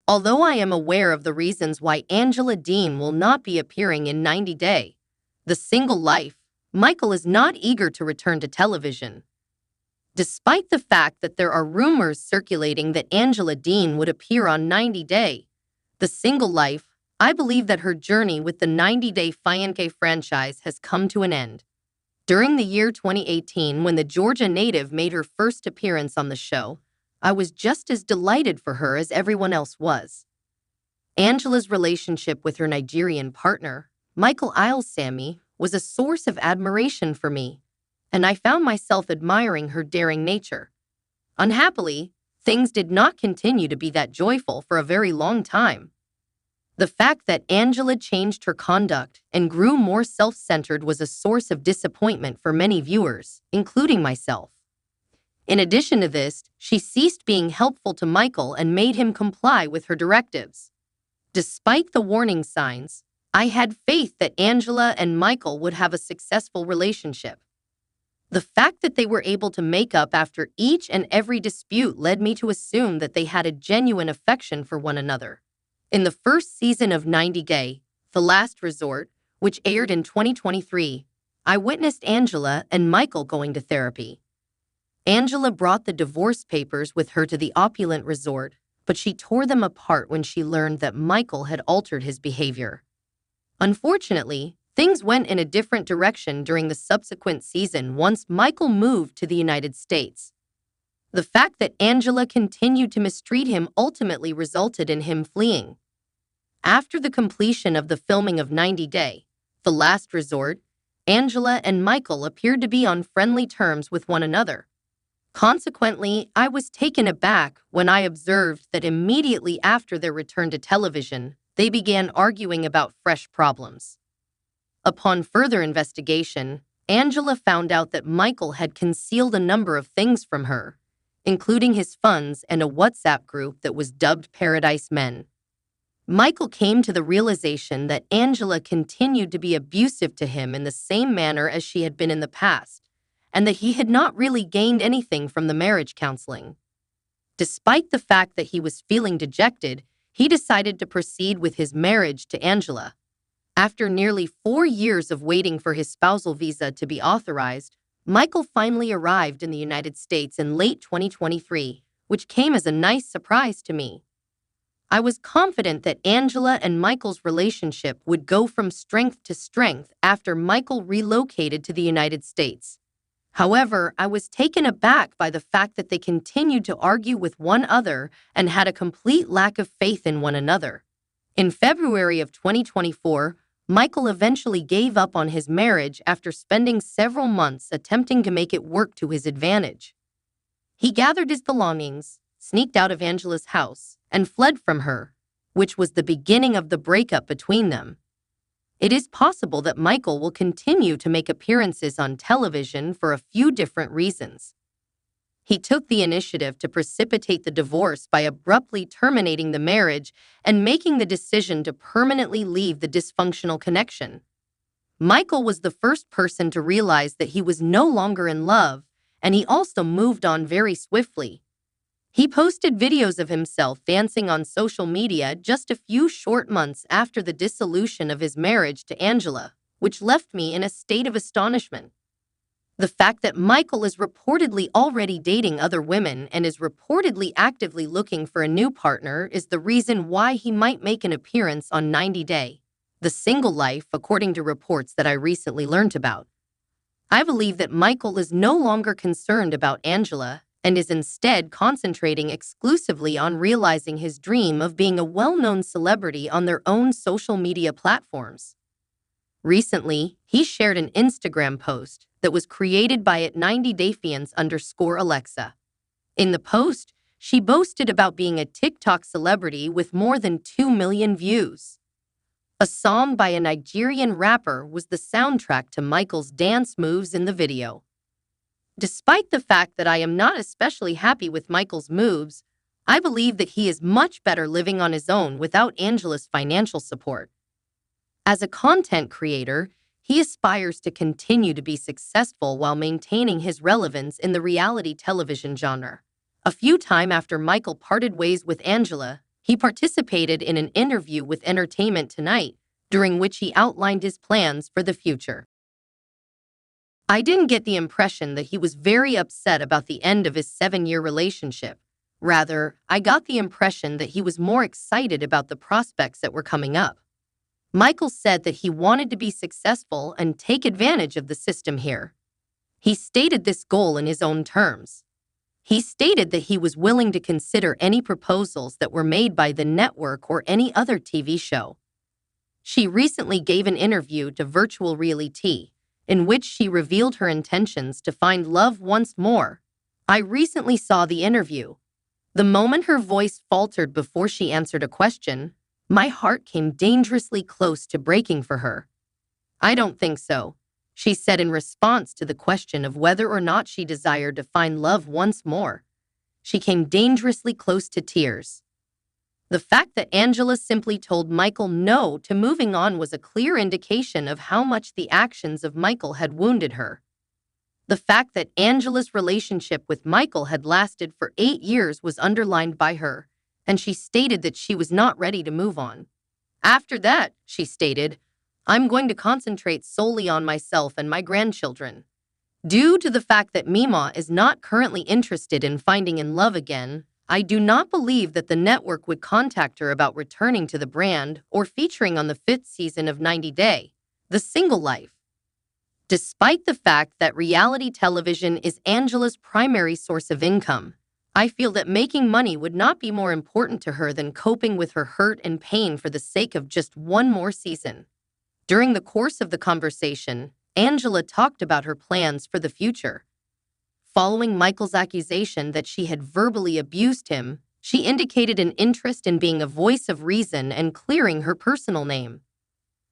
Although I am aware of the reasons why Angela Deem will not be appearing in 90 Day, The Single Life, Michael is not eager to return to television. Despite the fact that there are rumors circulating that Angela Deem would appear on 90 Day, The Single Life, I believe that her journey with the 90 Day Fiancé franchise has come to an end. During the year 2018, when the Georgia native made her first appearance on the show, I was just as delighted for her as everyone else was. Angela's relationship with her Nigerian partner, Michael Ilesanmi, was a source of admiration for me, and I found myself admiring her daring nature. Unhappily, things did not continue to be that joyful for a very long time. The fact that Angela changed her conduct and grew more self-centered was a source of disappointment for many viewers, including myself. In addition to this, she ceased being helpful to Michael and made him comply with her directives. Despite the warning signs, I had faith that Angela and Michael would have a successful relationship. The fact that they were able to make up after each and every dispute led me to assume that they had a genuine affection for one another. In the first season of 90 Day, The Last Resort, which aired in 2023, I witnessed Angela and Michael going to therapy. Angela brought the divorce papers with her to the opulent resort, but she tore them apart when she learned that Michael had altered his behavior. Unfortunately, things went in a different direction during the subsequent season once Michael moved to the United States. The fact that Angela continued to mistreat him ultimately resulted in him fleeing. After the completion of the filming of 90 Day, The Last Resort, Angela and Michael appeared to be on friendly terms with one another. Consequently, I was taken aback when I observed that immediately after their return to television, they began arguing about fresh problems. Upon further investigation, Angela found out that Michael had concealed a number of things from her, including his funds and a WhatsApp group that was dubbed Paradise Men. Michael came to the realization that Angela continued to be abusive to him in the same manner as she had been in the past, and that he had not really gained anything from the marriage counseling. Despite the fact that he was feeling dejected, he decided to proceed with his marriage to Angela. After nearly 4 years of waiting for his spousal visa to be authorized, Michael finally arrived in the United States in late 2023, which came as a nice surprise to me. I was confident that Angela and Michael's relationship would go from strength to strength after Michael relocated to the United States. However, I was taken aback by the fact that they continued to argue with one another and had a complete lack of faith in one another. In February of 2024, Michael eventually gave up on his marriage after spending several months attempting to make it work to his advantage. He gathered his belongings, sneaked out of Angela's house, and fled from her, which was the beginning of the breakup between them. It is possible that Michael will continue to make appearances on television for a few different reasons. He took the initiative to precipitate the divorce by abruptly terminating the marriage and making the decision to permanently leave the dysfunctional connection. Michael was the first person to realize that he was no longer in love, and he also moved on very swiftly. He posted videos of himself dancing on social media just a few short months after the dissolution of his marriage to Angela, which left me in a state of astonishment. The fact that Michael is reportedly already dating other women and is reportedly actively looking for a new partner is the reason why he might make an appearance on 90 Day, The Single Life, according to reports that I recently learned about. I believe that Michael is no longer concerned about Angela and is instead concentrating exclusively on realizing his dream of being a well-known celebrity on their own social media platforms. Recently, he shared an Instagram post that was created by @90dayfiance_Alexa. In the post, she boasted about being a TikTok celebrity with more than 2 million views. A song by a Nigerian rapper was the soundtrack to Michael's dance moves in the video. Despite the fact that I am not especially happy with Michael's moves, I believe that he is much better living on his own without Angela's financial support. As a content creator, he aspires to continue to be successful while maintaining his relevance in the reality television genre. A few time after Michael parted ways with Angela, He participated in an interview with Entertainment Tonight, during which he outlined his plans for the future. I didn't get the impression that he was very upset about the end of his 7-year relationship. Rather, I got the impression that he was more excited about the prospects that were coming up. Michael said that he wanted to be successful and take advantage of the system here. He stated this goal in his own terms. He stated that he was willing to consider any proposals that were made by the network or any other TV show. She recently gave an interview to Virtual Reality, in which she revealed her intentions to find love once more. I recently saw the interview. The moment her voice faltered before she answered a question, my heart came dangerously close to breaking for her. I don't think so, she said in response to the question of whether or not she desired to find love once more. She came dangerously close to tears. The fact that Angela simply told Michael no to moving on was a clear indication of how much the actions of Michael had wounded her. The fact that Angela's relationship with Michael had lasted for 8 years was underlined by her, and she stated that she was not ready to move on. After that, she stated, "I'm going to concentrate solely on myself and my grandchildren." Due to the fact that Mima is not currently interested in finding in love again, I do not believe that the network would contact her about returning to the brand or featuring on the 5th season of 90 Day, The Single Life. Despite the fact that reality television is Angela's primary source of income, I feel that making money would not be more important to her than coping with her hurt and pain for the sake of just one more season. During the course of the conversation, Angela talked about her plans for the future. Following Michael's accusation that she had verbally abused him, she indicated an interest in being a voice of reason and clearing her personal name.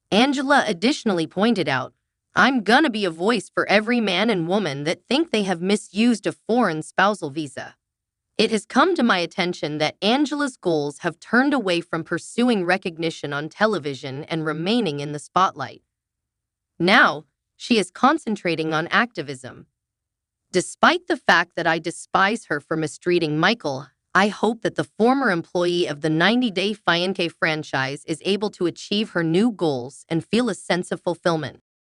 Angela additionally pointed out, "I'm gonna be a voice for every man and woman that think they have misused a foreign spousal visa." It has come to my attention that Angela's goals have turned away from pursuing recognition on television and remaining in the spotlight. Now, she is concentrating on activism. Despite the fact that I despise her for mistreating Michael, I hope that the former employee of the 90 Day Fiancé franchise is able to achieve her new goals and feel a sense of fulfillment.